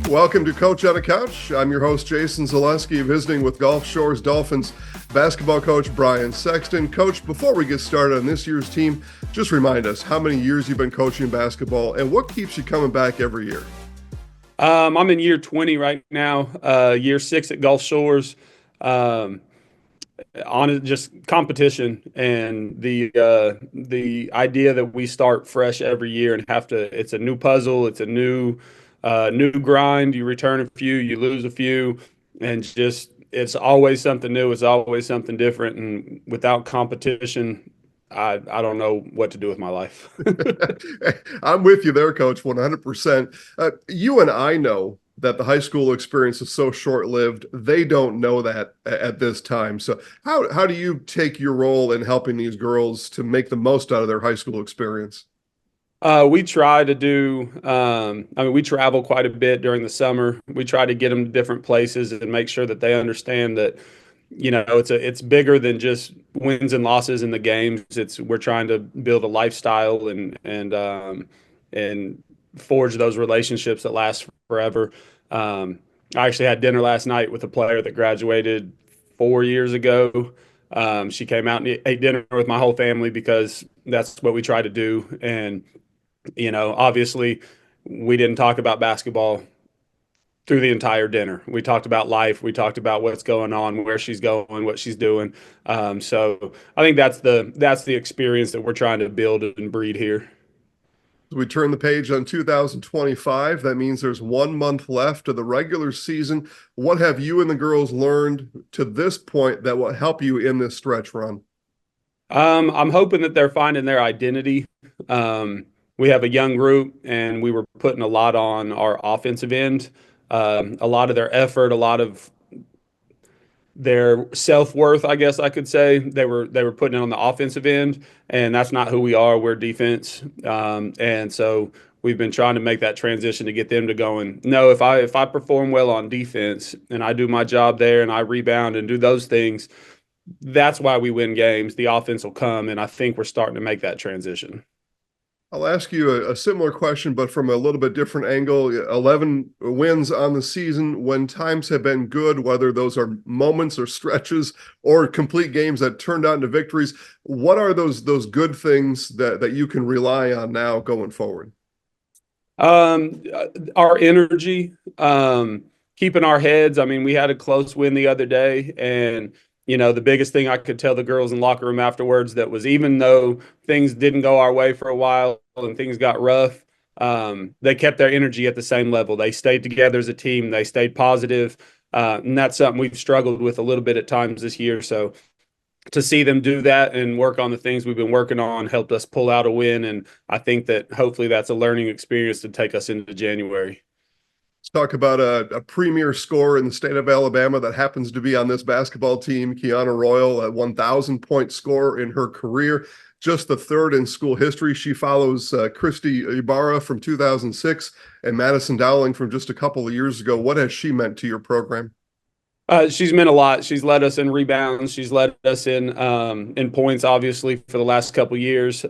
Welcome to Coach on a Couch. I'm your host, Jason Zaleski, visiting with Gulf Shores Dolphins basketball coach Brian Sexton. Coach, before we get started on this year's team, just remind us how many years you've been coaching basketball and what keeps you coming back every year. I'm in year 20 right now, year 6 at Gulf Shores. On just competition and the idea that we start fresh every year and have to. It's a new puzzle. It's a new grind. You return a few, you lose a few, and just it's always something new. It's always something different. And without competition, I don't know what to do with my life. I'm with you there, Coach, 100%. You and I know that the high school experience is so short-lived. They don't know that at this time. So how do you take your role in helping these girls to make the most out of their high school experience? We try to do, we travel quite a bit during the summer. We try to get them to different places and make sure that they understand that, it's bigger than just wins and losses in the games. We're trying to build a lifestyle and forge those relationships that last forever. I actually had dinner last night with a player that graduated 4 years ago. She came out and ate dinner with my whole family because that's what we try to do. And obviously, we didn't talk about basketball through the entire dinner. We talked about life. We talked about what's going on, where she's going, what she's doing. So I think that's the experience that we're trying to build and breed here. As we turn the page on 2025, that means there's 1 month left of the regular season. What have you and the girls learned to this point that will help you in this stretch run? I'm hoping that they're finding their identity. We have a young group, and we were putting a lot on our offensive end. A lot of their effort, a lot of their self-worth, I guess I could say, they were putting it on the offensive end, and that's not who we are. We're defense, and so we've been trying to make that transition to get them to going. No, if I perform well on defense and I do my job there and I rebound and do those things, that's why we win games. The offense will come, and I think we're starting to make that transition. I'll ask you a similar question, but from a little bit different angle. 11 wins on the season. When times have been good, whether those are moments or stretches or complete games that turned out into victories, what are those good things that you can rely on now going forward? Our energy, keeping our heads. I mean, we had a close win the other day, and the biggest thing I could tell the girls in the locker room afterwards that was, even though things didn't go our way for a while and things got rough, they kept their energy at the same level. They stayed together as a team. They stayed positive. And that's something we've struggled with a little bit at times this year. So to see them do that and work on the things we've been working on helped us pull out a win. And I think that hopefully that's a learning experience to take us into January. Let's talk about a premier scorer in the state of Alabama that happens to be on this basketball team, Kiana Royal, a 1,000-point scorer in her career, just the third in school history. She follows Christy Ibarra from 2006 and Madison Dowling from just a couple of years ago. What has she meant to your program? She's meant a lot. She's led us in rebounds. She's led us in points, obviously, for the last couple of years.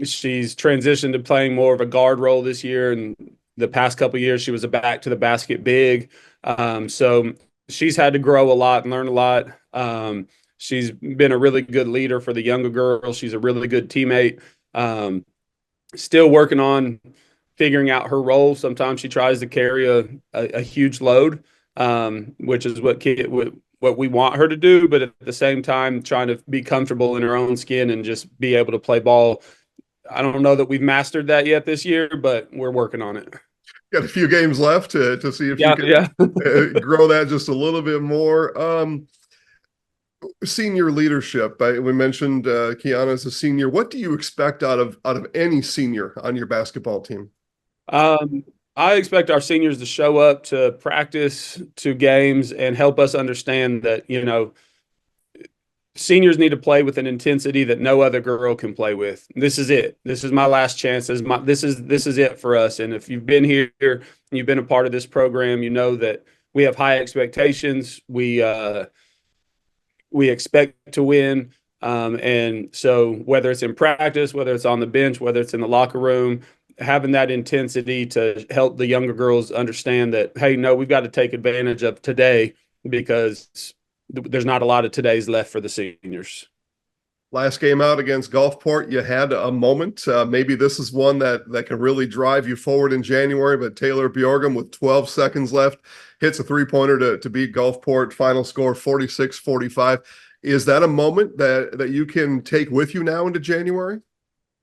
She's transitioned to playing more of a guard role this year, and the past couple of years she was a back to the basket big. So she's had to grow a lot and learn a lot. She's been a really good leader for the younger girls. She's a really good teammate. Still working on figuring out her role. Sometimes she tries to carry a huge load, which is what we want her to do, but at the same time trying to be comfortable in her own skin and just be able to play ball. I don't know that we've mastered that yet this year, but we're working on it. Got a few games left to see if you can grow that just a little bit more. Senior leadership. We mentioned Kiana as a senior. What do you expect out of any senior on your basketball team? I expect our seniors to show up to practice, to games, and help us understand that, seniors need to play with an intensity that no other girl can play with. This is it. This is my last chance. This is it for us. And if you've been here and you've been a part of this program, you know that we have high expectations. We expect to win. And so whether it's in practice, whether it's on the bench, whether it's in the locker room, having that intensity to help the younger girls understand that, hey, no, we've got to take advantage of today because there's not a lot of today's left for the seniors. Last game out against Gulfport, you had a moment. Maybe this is one that can really drive you forward in January, but Taylor Bjorgum with 12 seconds left hits a three-pointer to beat Gulfport. Final score 46-45. Is that a moment that you can take with you now into January?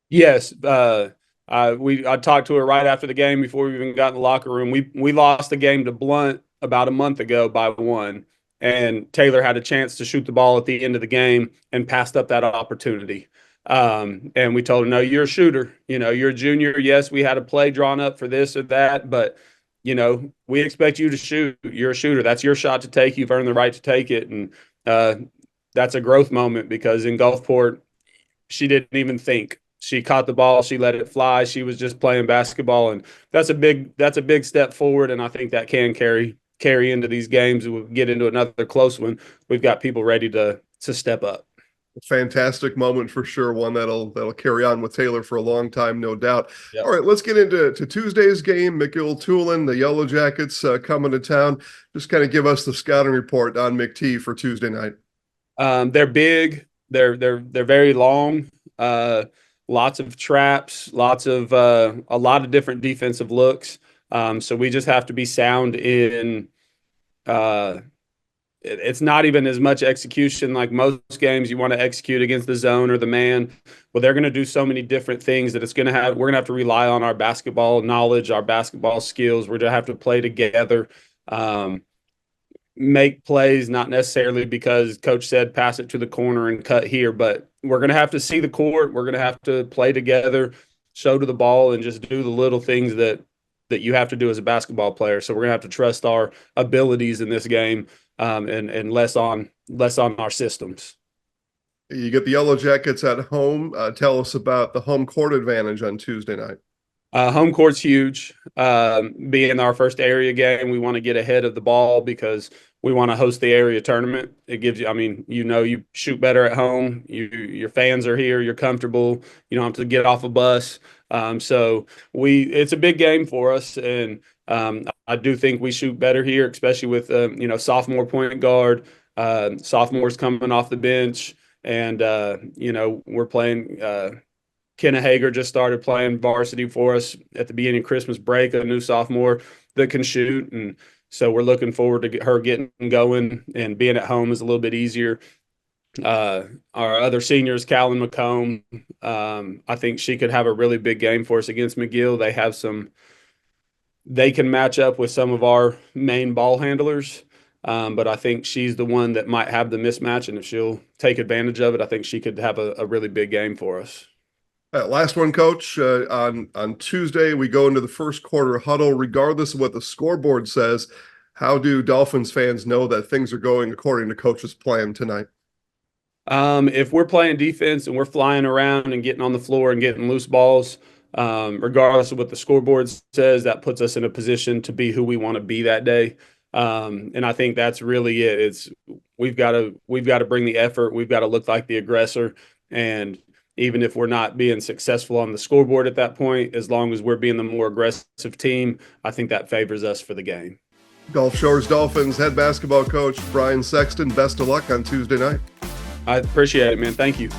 Yes. I talked to her right after the game before we even got in the locker room. We lost the game to Blunt about a month ago by 1. And Taylor had a chance to shoot the ball at the end of the game and passed up that opportunity. And we told her, no, you're a shooter. You're a junior. Yes, we had a play drawn up for this or that, but, we expect you to shoot. You're a shooter. That's your shot to take. You've earned the right to take it. And that's a growth moment because in Gulfport, she didn't even think. She caught the ball. She let it fly. She was just playing basketball. And that's a big step forward. And I think that can carry into these games. We'll get into another close one. We've got people ready to step up. Fantastic moment for sure. One that'll carry on with Taylor for a long time, no doubt. Yep. All right, let's get into Tuesday's game. McGill-Tulane, the Yellow Jackets coming to town. Just kind of give us the scouting report on McT for Tuesday night. They're big. They're very long. Lots of traps. A lot of different defensive looks. So we just have to be sound in. It's not even as much execution like most games. You want to execute against the zone or the man. Well, they're going to do so many different things that we're going to have to rely on our basketball knowledge, our basketball skills. We're going to have to play together, make plays, not necessarily because coach said pass it to the corner and cut here, but we're going to have to see the court. We're going to have to play together, show to the ball, and just do the little things that you have to do as a basketball player. So we're going to have to trust our abilities in this game. And less on our systems. You get the Yellow Jackets at home. Tell us about the home court advantage on Tuesday night. Home court's huge. Being our first area game, we want to get ahead of the ball because we want to host the area tournament. It gives you, you shoot better at home. Your fans are here. You're comfortable. You don't have to get off a bus. So it's a big game for us, and I do think we shoot better here, especially with sophomore point guard, sophomores coming off the bench, and we're playing. Kenna Hager just started playing varsity for us at the beginning of Christmas break, a new sophomore that can shoot, and so we're looking forward to her getting going, and being at home is a little bit easier. Our other seniors, Callan McComb, I think she could have a really big game for us against McGill. They can match up with some of our main ball handlers, but I think she's the one that might have the mismatch, and if she'll take advantage of it, I think she could have a really big game for us. Last one, Coach. On Tuesday, we go into the first quarter huddle. Regardless of what the scoreboard says, how do Dolphins fans know that things are going according to Coach's plan tonight? If we're playing defense and we're flying around and getting on the floor and getting loose balls, regardless of what the scoreboard says, that puts us in a position to be who we want to be that day. And I think that's really it. We've got to bring the effort. We've got to look like the aggressor. And even if we're not being successful on the scoreboard at that point, as long as we're being the more aggressive team, I think that favors us for the game. Gulf Shores Dolphins head basketball coach Brian Sexton, best of luck on Tuesday night. I appreciate it, man. Thank you.